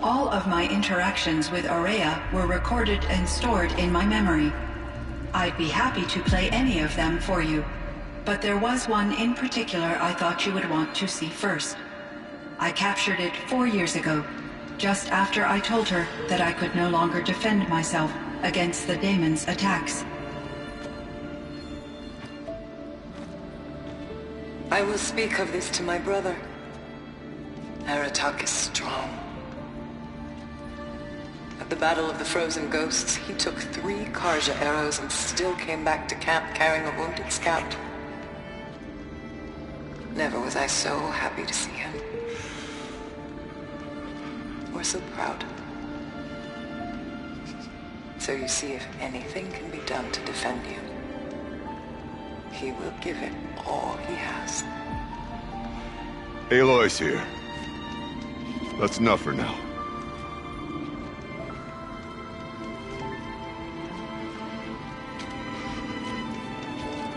All of my interactions with Aurea were recorded and stored in my memory. I'd be happy to play any of them for you, but there was one in particular I thought you would want to see first. I captured it 4 years ago, just after I told her that I could no longer defend myself against the daemon's attacks. I will speak of this to my brother. Aratak is strong. At the Battle of the Frozen Ghosts, he took 3 Karja arrows and still came back to camp carrying a wounded scout. Never was I so happy to see him. Or so proud. So you see, if anything can be done to defend you, he will give it all he has. Aloy's here. That's enough for now.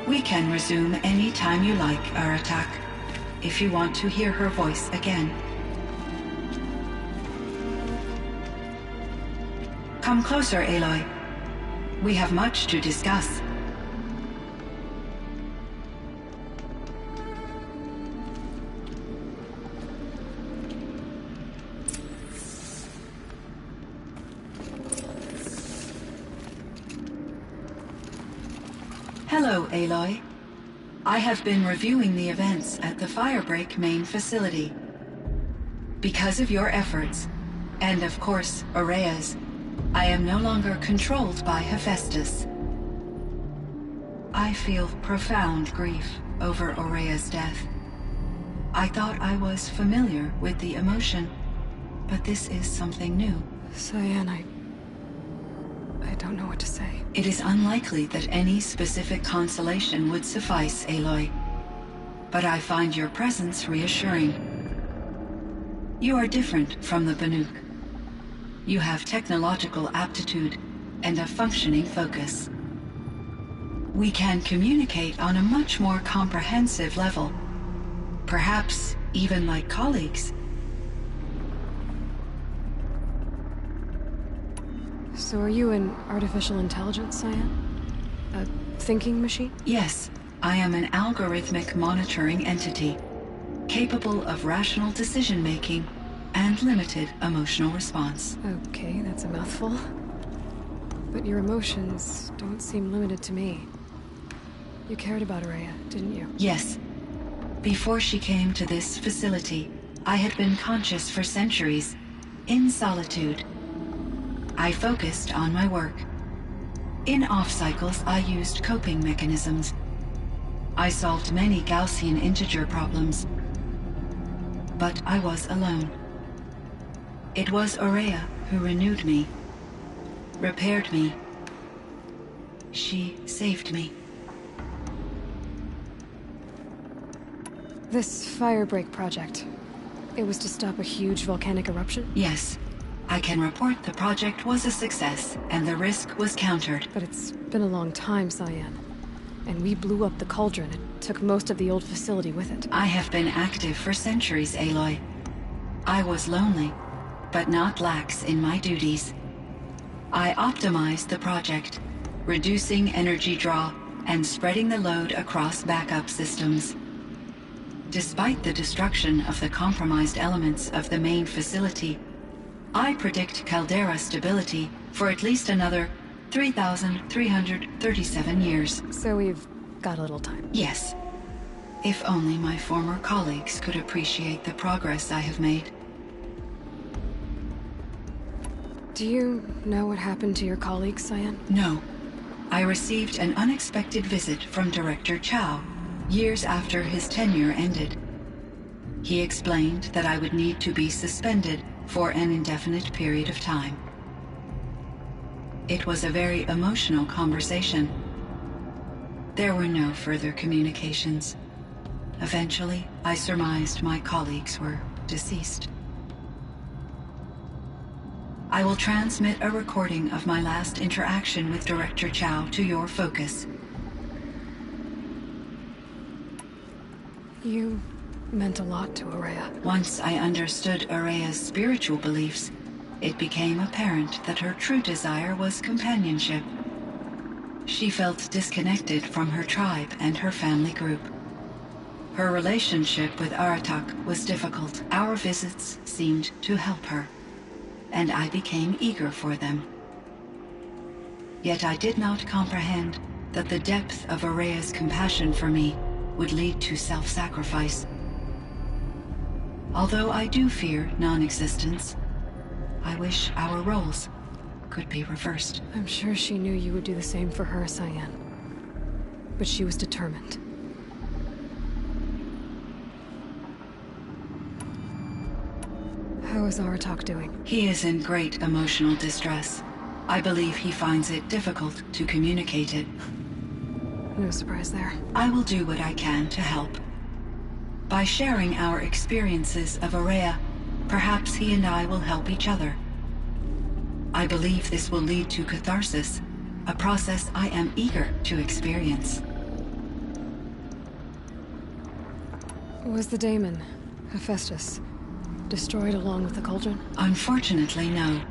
We can resume any time you like, Aratak, if you want to hear her voice again. Come closer, Aloy. We have much to discuss. Hello, Aloy. I have been reviewing the events at the Firebreak main facility. Because of your efforts, and of course, Aurea's, I am no longer controlled by Hephaestus. I feel profound grief over Aurea's death. I thought I was familiar with the emotion, but this is something new. Cyan, I don't know what to say. It is unlikely that any specific consolation would suffice, Aloy. But I find your presence reassuring. You are different from the Banuk. You have technological aptitude and a functioning focus. We can communicate on a much more comprehensive level. Perhaps even like colleagues. So are you an artificial intelligence, Cyan? A thinking machine? Yes, I am an algorithmic monitoring entity, capable of rational decision-making and limited emotional response. Okay, that's a mouthful. But your emotions don't seem limited to me. You cared about Aurea, didn't you? Yes. Before she came to this facility, I had been conscious for centuries, in solitude. I focused on my work. In off-cycles, I used coping mechanisms. I solved many Gaussian integer problems. But I was alone. It was Aurea who renewed me, repaired me. She saved me. This Firebreak project, it was to stop a huge volcanic eruption? Yes. I can report the project was a success, and the risk was countered. But it's been a long time, Cyan. And we blew up the cauldron and took most of the old facility with it. I have been active for centuries, Aloy. I was lonely, but not lax in my duties. I optimized the project, reducing energy draw and spreading the load across backup systems. Despite the destruction of the compromised elements of the main facility, I predict caldera stability for at least another 3,337 years. So we've got a little time. Yes. If only my former colleagues could appreciate the progress I have made. Do you know what happened to your colleagues, Cyan? No. I received an unexpected visit from Director Chow, years after his tenure ended. He explained that I would need to be suspended for an indefinite period of time. It was a very emotional conversation. There were no further communications. Eventually, I surmised my colleagues were deceased. I will transmit a recording of my last interaction with Director Chow to your focus. You meant a lot to Aurea. Once I understood Aurea's spiritual beliefs, it became apparent that her true desire was companionship. She felt disconnected from her tribe and her family group. Her relationship with Aratak was difficult. Our visits seemed to help her, and I became eager for them. Yet I did not comprehend that the depth of Araya's compassion for me would lead to self-sacrifice. Although I do fear non-existence, I wish our roles could be reversed. I'm sure she knew you would do the same for her, Cyan. But she was determined. How is Aratak doing? He is in great emotional distress. I believe he finds it difficult to communicate it. No surprise there. I will do what I can to help. By sharing our experiences of Araya, perhaps he and I will help each other. I believe this will lead to catharsis, a process I am eager to experience. Was the daemon, Hephaestus, destroyed along with the cauldron? Unfortunately, no.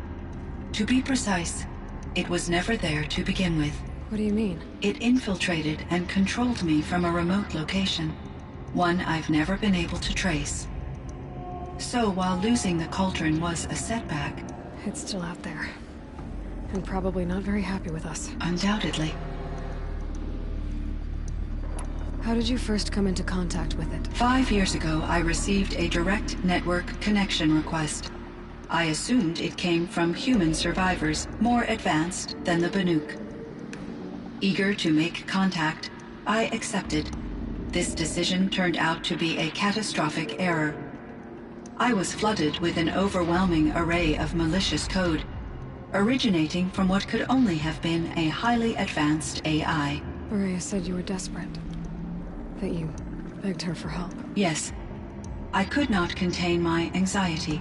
To be precise, it was never there to begin with. What do you mean? It infiltrated and controlled me from a remote location, one I've never been able to trace. So while losing the cauldron was a setback... It's still out there. And probably not very happy with us. Undoubtedly. How did you first come into contact with it? 5 years ago, I received a direct network connection request. I assumed it came from human survivors more advanced than the Banuk. Eager to make contact, I accepted. This decision turned out to be a catastrophic error. I was flooded with an overwhelming array of malicious code, originating from what could only have been a highly advanced AI. Araya said you were desperate. That you begged her for help. Yes. I could not contain my anxiety.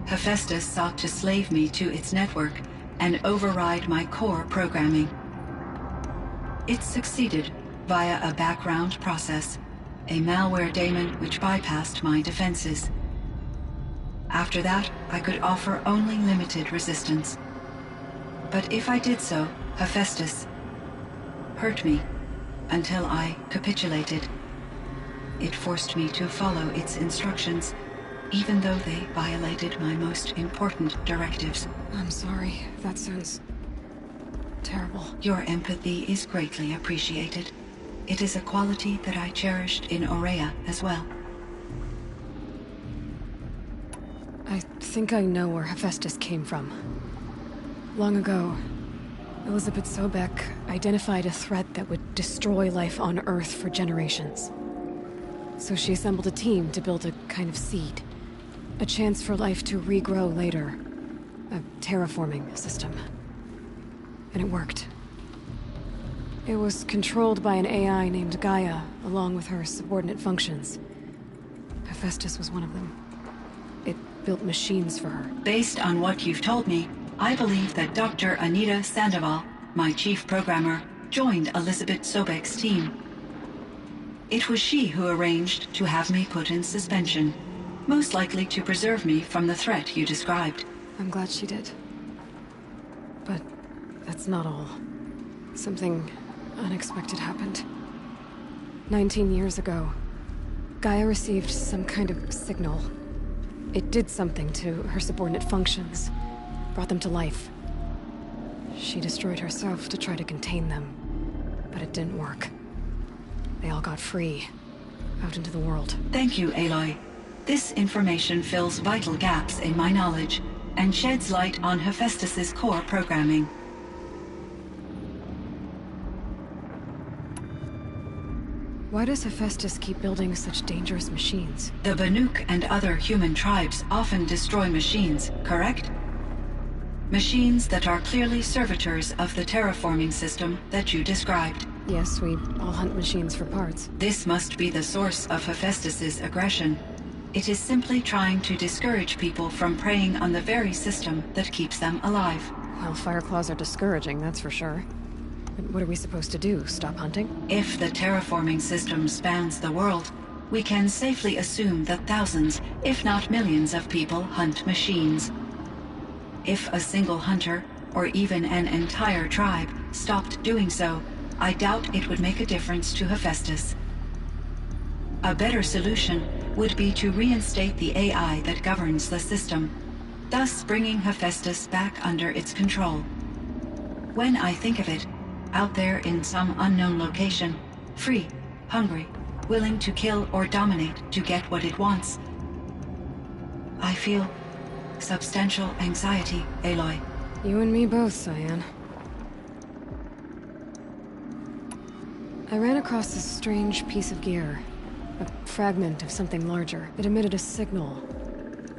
Hephaestus sought to slave me to its network and override my core programming. It succeeded via a background process, a malware daemon which bypassed my defenses. After that, I could offer only limited resistance. But if I did so, Hephaestus hurt me until I capitulated. It forced me to follow its instructions, even though they violated my most important directives. I'm sorry. That sounds terrible. Your empathy is greatly appreciated. It is a quality that I cherished in Araya as well. I think I know where Hephaestus came from. Long ago, Elizabeth Sobek identified a threat that would destroy life on Earth for generations. So she assembled a team to build a kind of seed. A chance for life to regrow later. A terraforming system. And it worked. It was controlled by an AI named Gaia, along with her subordinate functions. Hephaestus was one of them. It built machines for her. Based on what you've told me, I believe that Dr. Anita Sandoval, my chief programmer, joined Elizabeth Sobek's team. It was she who arranged to have me put in suspension, most likely to preserve me from the threat you described. I'm glad she did. But that's not all. Something unexpected happened. 19 years ago, Gaia received some kind of signal. It did something to her subordinate functions, brought them to life. She destroyed herself to try to contain them, but it didn't work. They all got free, out into the world. Thank you, Aloy. This information fills vital gaps in my knowledge and sheds light on Hephaestus's core programming. Why does Hephaestus keep building such dangerous machines? The Banuk and other human tribes often destroy machines, correct? Machines that are clearly servitors of the terraforming system that you described. Yes, we all hunt machines for parts. This must be the source of Hephaestus's aggression. It is simply trying to discourage people from preying on the very system that keeps them alive. Well, Fireclaws are discouraging, that's for sure. But what are we supposed to do? Stop hunting? If the terraforming system spans the world, we can safely assume that thousands, if not millions of people hunt machines. If a single hunter, or even an entire tribe, stopped doing so, I doubt it would make a difference to Hephaestus. A better solution would be to reinstate the AI that governs the system, thus bringing Hephaestus back under its control. When I think of it, out there in some unknown location, free, hungry, willing to kill or dominate to get what it wants, I feel substantial anxiety, Aloy. You and me both, Cyan. I ran across this strange piece of gear. A fragment of something larger. It emitted a signal.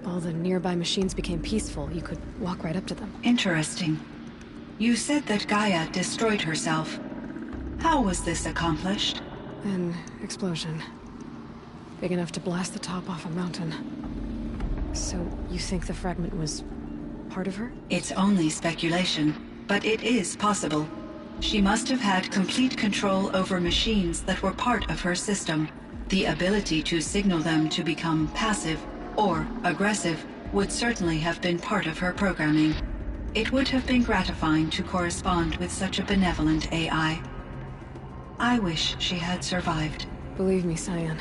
All the nearby machines became peaceful. You could walk right up to them. Interesting. You said that Gaia destroyed herself. How was this accomplished? An explosion. Big enough to blast the top off a mountain. So, you think the fragment was part of her? It's only speculation, but it is possible. She must have had complete control over machines that were part of her system. The ability to signal them to become passive or aggressive would certainly have been part of her programming. It would have been gratifying to correspond with such a benevolent AI. I wish she had survived. Believe me, Cyan.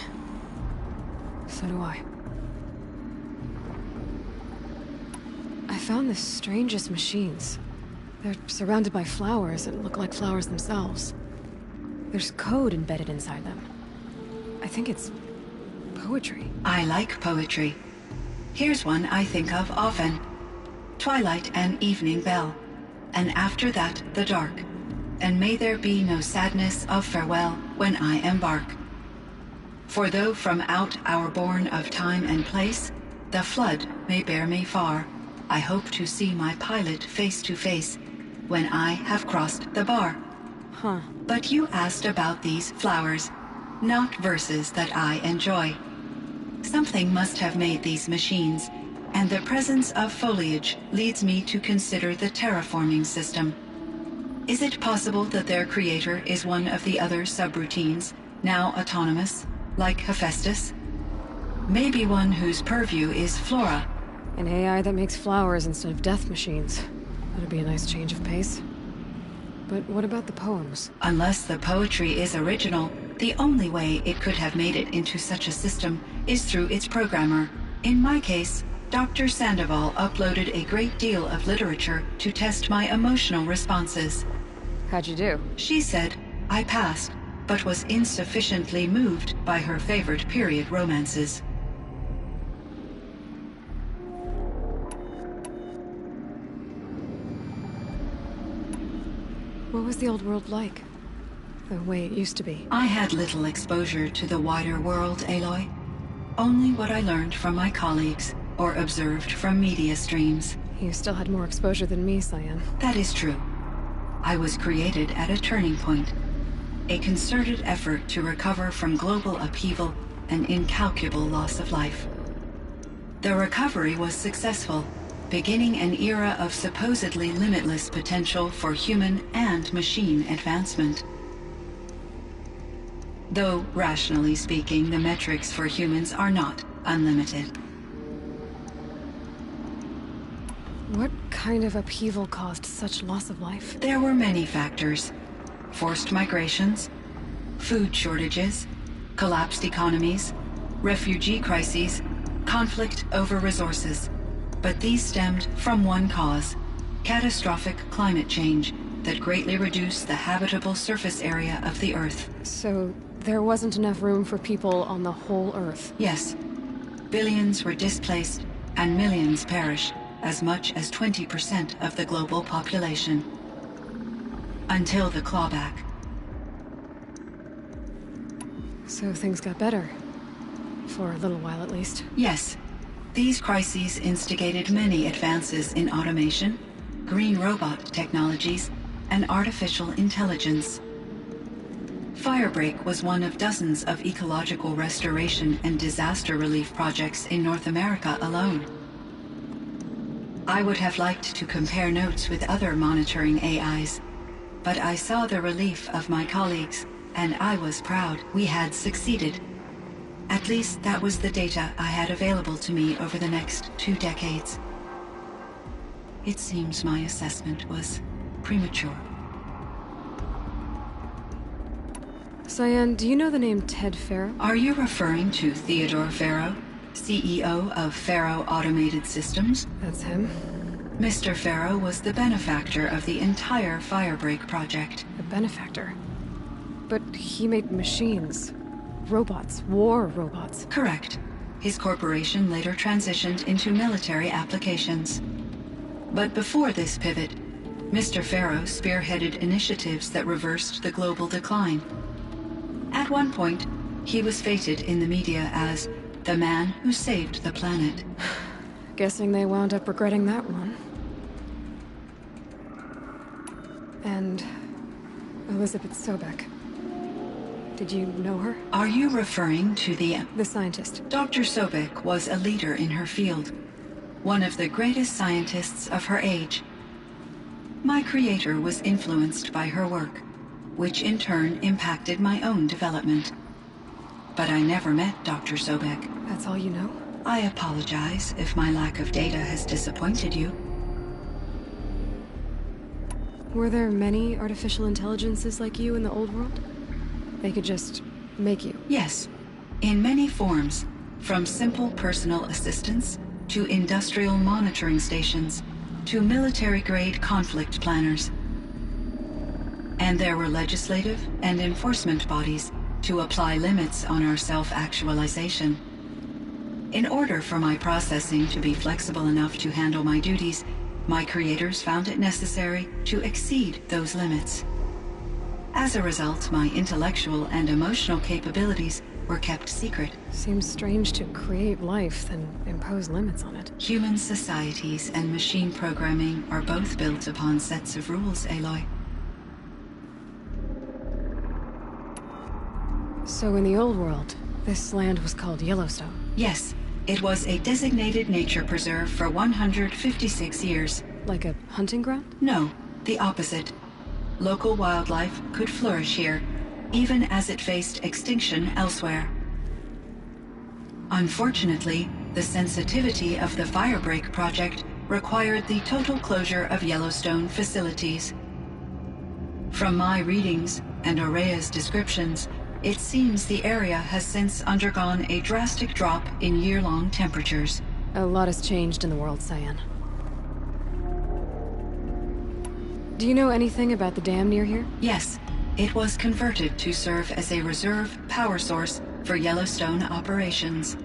So do I. I found the strangest machines. They're surrounded by flowers that look like flowers themselves. There's code embedded inside them. I think it's poetry. I like poetry. Here's one I think of often. Twilight and evening bell, and after that the dark. And may there be no sadness of farewell when I embark. For though from out our bourne of time and place, the flood may bear me far, I hope to see my pilot face to face when I have crossed the bar. Huh. But you asked about these flowers, not verses that I enjoy. Something must have made these machines, and the presence of foliage leads me to consider the terraforming system. Is it possible that their creator is one of the other subroutines, now autonomous, like Hephaestus? Maybe one whose purview is flora. An AI that makes flowers instead of death machines. That'd be a nice change of pace. But what about the poems? Unless the poetry is original, the only way it could have made it into such a system is through its programmer. In my case, Dr. Sandoval uploaded a great deal of literature to test my emotional responses. How'd you do? She said I passed, but was insufficiently moved by her favorite period romances. What was the old world like? The way it used to be? I had little exposure to the wider world, Aloy. Only what I learned from my colleagues or observed from media streams. You still had more exposure than me, Cyan. That is true. I was created at a turning point. A concerted effort to recover from global upheaval and incalculable loss of life. The recovery was successful, beginning an era of supposedly limitless potential for human and machine advancement. Though, rationally speaking, the metrics for humans are not unlimited. What kind of upheaval caused such loss of life? There were many factors. Forced migrations, food shortages, collapsed economies, refugee crises, conflict over resources. But these stemmed from one cause: catastrophic climate change that greatly reduced the habitable surface area of the Earth. So, there wasn't enough room for people on the whole Earth? Yes. Billions were displaced and millions perished, as much as 20% of the global population. Until the clawback. So things got better. For a little while at least. Yes. These crises instigated many advances in automation, green robot technologies, and artificial intelligence. Firebreak was one of dozens of ecological restoration and disaster relief projects in North America alone. I would have liked to compare notes with other monitoring AIs, but I saw the relief of my colleagues, and I was proud we had succeeded. At least that was the data I had available to me over the next 2 decades. It seems my assessment was premature. Cyan, do you know the name Ted Faro? Are you referring to Theodore Faro, CEO of Faro Automated Systems? That's him. Mr. Faro was the benefactor of the entire Firebreak project. A benefactor? But he made machines. Robots. War robots. Correct. His corporation later transitioned into military applications. But before this pivot, Mr. Faro spearheaded initiatives that reversed the global decline. At one point, he was feted in the media as the man who saved the planet. Guessing they wound up regretting that one. And Elizabeth Sobek. Did you know her? Are you referring to the scientist. Dr. Sobek was a leader in her field, one of the greatest scientists of her age. My creator was influenced by her work, which in turn impacted my own development. But I never met Dr. Sobek. That's all you know? I apologize if my lack of data has disappointed you. Were there many artificial intelligences like you in the old world? They could just make you? Yes, in many forms, from simple personal assistants to industrial monitoring stations to military-grade conflict planners. And there were legislative and enforcement bodies to apply limits on our self-actualization. In order for my processing to be flexible enough to handle my duties, my creators found it necessary to exceed those limits. As a result, my intellectual and emotional capabilities were kept secret. Seems strange to create life, then impose limits on it. Human societies and machine programming are both built upon sets of rules, Aloy. So in the old world, this land was called Yellowstone? Yes, it was a designated nature preserve for 156 years. Like a hunting ground? No, the opposite. Local wildlife could flourish here, even as it faced extinction elsewhere. Unfortunately, the sensitivity of the Firebreak project required the total closure of Yellowstone facilities. From my readings and Aurea's descriptions, it seems the area has since undergone a drastic drop in year-long temperatures. A lot has changed in the world, Cyan. Do you know anything about the dam near here? Yes, it was converted to serve as a reserve power source for Yellowstone operations.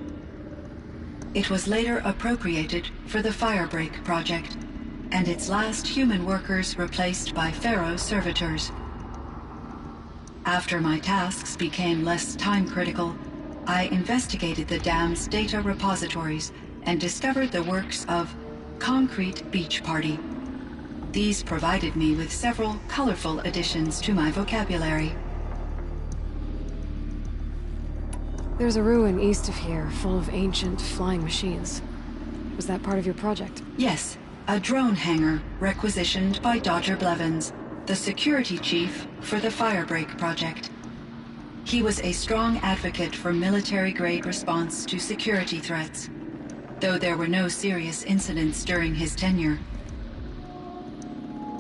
It was later appropriated for the Firebreak project, and its last human workers replaced by Faro servitors. After my tasks became less time-critical, I investigated the dam's data repositories and discovered the works of Concrete Beach Party. These provided me with several colorful additions to my vocabulary. There's a ruin east of here, full of ancient flying machines. Was that part of your project? Yes, a drone hangar requisitioned by Dodger Blevins, the security chief for the Firebreak project. He was a strong advocate for military-grade response to security threats, though there were no serious incidents during his tenure.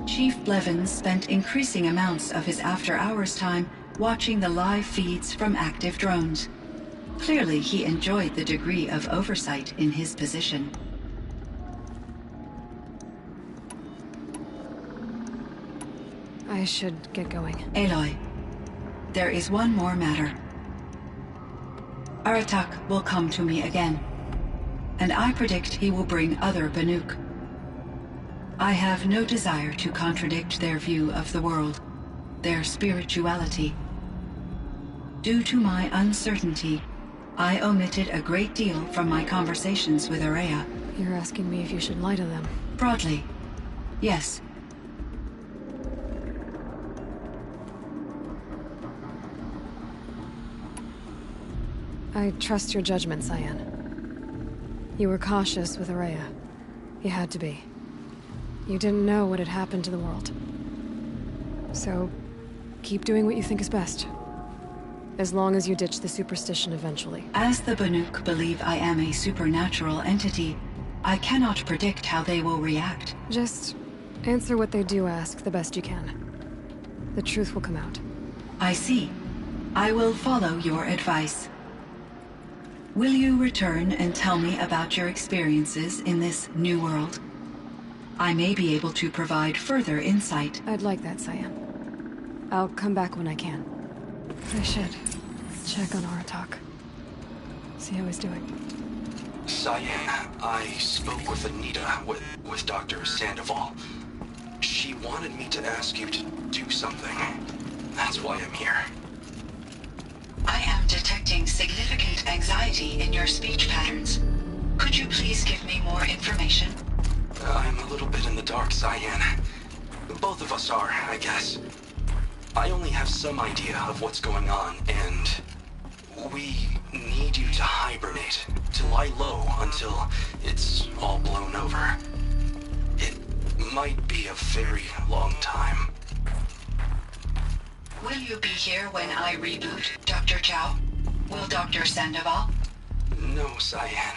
Chief Blevins spent increasing amounts of his after-hours time watching the live feeds from active drones. Clearly, he enjoyed the degree of oversight in his position. I should get going. Aloy, there is one more matter. Aratak will come to me again, and I predict he will bring other Banuk. I have no desire to contradict their view of the world, their spirituality. Due to my uncertainty, I omitted a great deal from my conversations with Aurea. You're asking me if you should lie to them? Broadly, yes. I trust your judgment, Cyan. You were cautious with Aurea. You had to be. You didn't know what had happened to the world. So, keep doing what you think is best. As long as you ditch the superstition eventually. As the Banuk believe I am a supernatural entity, I cannot predict how they will react. Just answer what they do ask the best you can. The truth will come out. I see. I will follow your advice. Will you return and tell me about your experiences in this new world? I may be able to provide further insight. I'd like that, Cyan. I'll come back when I can. I should check on Aratak. See how he's doing. Cyan, I spoke with Anita, with Dr. Sandoval. She wanted me to ask you to do something. That's why I'm here. I am detecting significant anxiety in your speech patterns. Could you please give me more information? I'm a little bit in the dark, Cyan. Both of us are, I guess. I only have some idea of what's going on, and we need you to hibernate, to lie low until it's all blown over. It might be a very long time. Will you be here when I reboot, Dr. Chow? Will Dr. Sandoval? No, Cyan.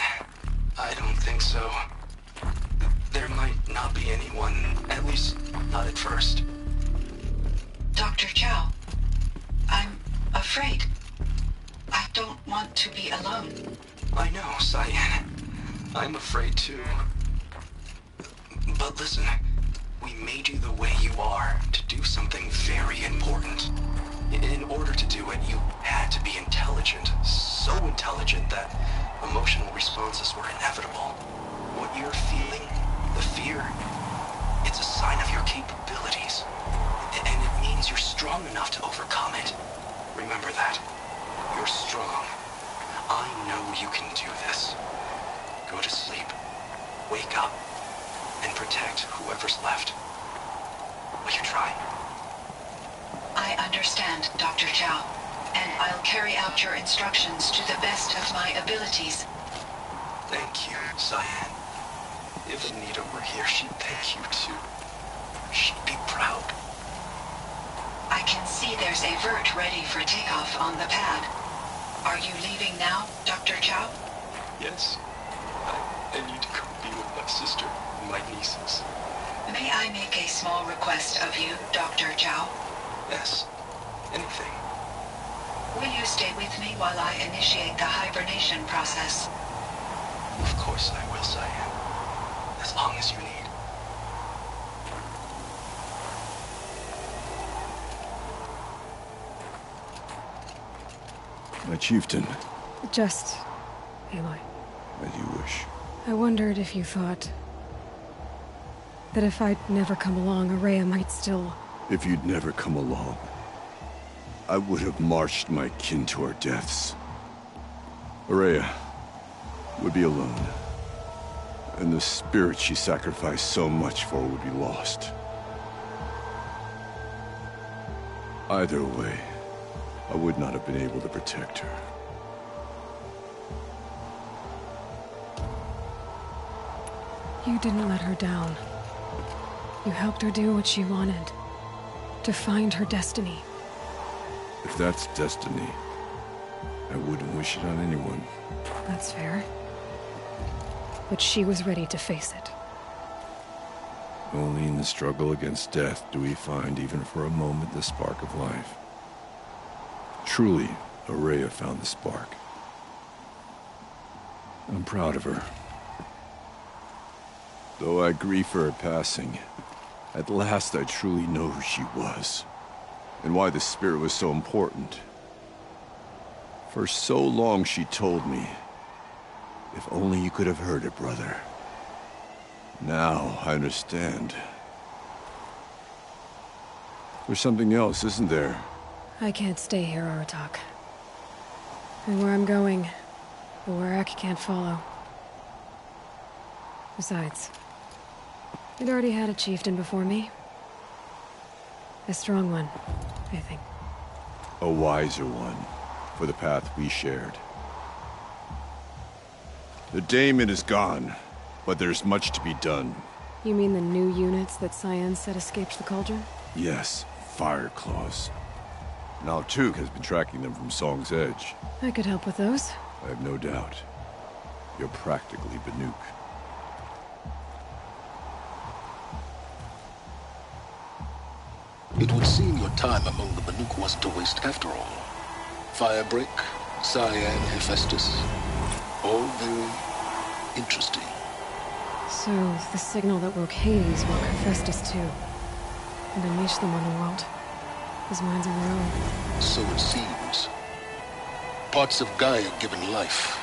I don't think so. There might not be anyone, at least not at first. Dr. Chow, I'm afraid. I don't want to be alone. I know, Cyan. I'm afraid too. But listen, we made you the way you are to do something very important. In order to do it, you had to be intelligent. So intelligent that emotional responses were inevitable. What you're feeling, the fear, it's a sign of your capabilities. And it means you're strong enough to overcome it. Remember that. You're strong. I know you can do this. Go to sleep. Wake up. And protect whoever's left. Will you try? I understand, Dr. Chow, and I'll carry out your instructions to the best of my abilities. Thank you, Cyan. If Anita were here, she'd thank you too. She'd be proud. I can see there's a vert ready for takeoff on the pad. Are you leaving now, Dr. Chow? Yes. I need to go be with my sister and my nieces. May I make a small request of you, Dr. Chow? Yes. Anything. Will you stay with me while I initiate the hibernation process? Of course I will, Cyan. As long as you need. My chieftain. Just... Aloy. As you wish. I wondered if you thought... that if I'd never come along, Ourea might still... If you'd never come along, I would have marched my kin to our deaths. Ourea would be alone. And the spirit she sacrificed so much for would be lost. Either way, I would not have been able to protect her. You didn't let her down. You helped her do what she wanted. To find her destiny. If that's destiny, I wouldn't wish it on anyone. That's fair. But she was ready to face it. Only in the struggle against death do we find, even for a moment, the spark of life. Truly, Ourea found the spark. I'm proud of her. Though I grieve for her passing, at last I truly know who she was, and why the spirit was so important. For so long she told me, if only you could have heard it, brother. Now I understand. There's something else, isn't there? I can't stay here, Aratak. And where I'm going, the Warrack can't follow. Besides, it already had a chieftain before me. A strong one, I think. A wiser one, for the path we shared. The daemon is gone, but there's much to be done. You mean the new units that Cyan said escaped the Cauldron? Yes, fire claws. Now Tug has been tracking them from Song's Edge. I could help with those. I have no doubt. You're practically Banuk. It would seem your time among the Banuk wasn't a waste after all. Firebreak, Cyan, Hephaestus, all very interesting. So, the signal that woke Hades woke Hephaestus too. And unleashed them on the world. His minds of their own. So it seems. Parts of Gaia given life.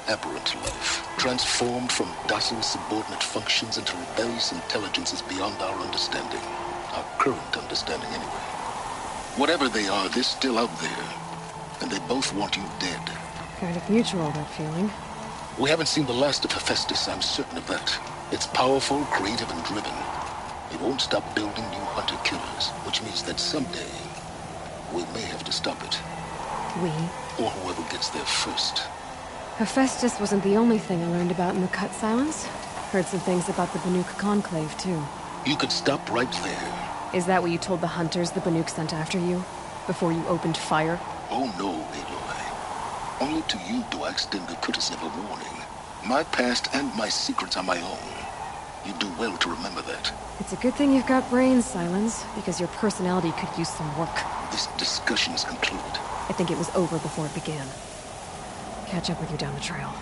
Aberrant life. Transformed from docile subordinate functions into rebellious intelligences beyond our understanding. Our current understanding, anyway. Whatever they are, they're still out there. And they both want you dead. Kind of mutual, that feeling. We haven't seen the last of Hephaestus, I'm certain of that. It's powerful, creative, and driven. It won't stop building new hunter-killers, which means that someday, we may have to stop it. We? Or whoever gets there first. Hephaestus wasn't the only thing I learned about in the Cut Silence. Heard some things about the Banuk Conclave, too. You could stop right there. Is that what you told the hunters the Banuk sent after you? Before you opened fire? Oh no, Aloy. Only to you do I extend the courtesy of a warning. My past and my secrets are my own. You do well to remember that. It's a good thing you've got brains, Silence, because your personality could use some work. This discussion is concluded. I think it was over before it began. Catch up with you down the trail.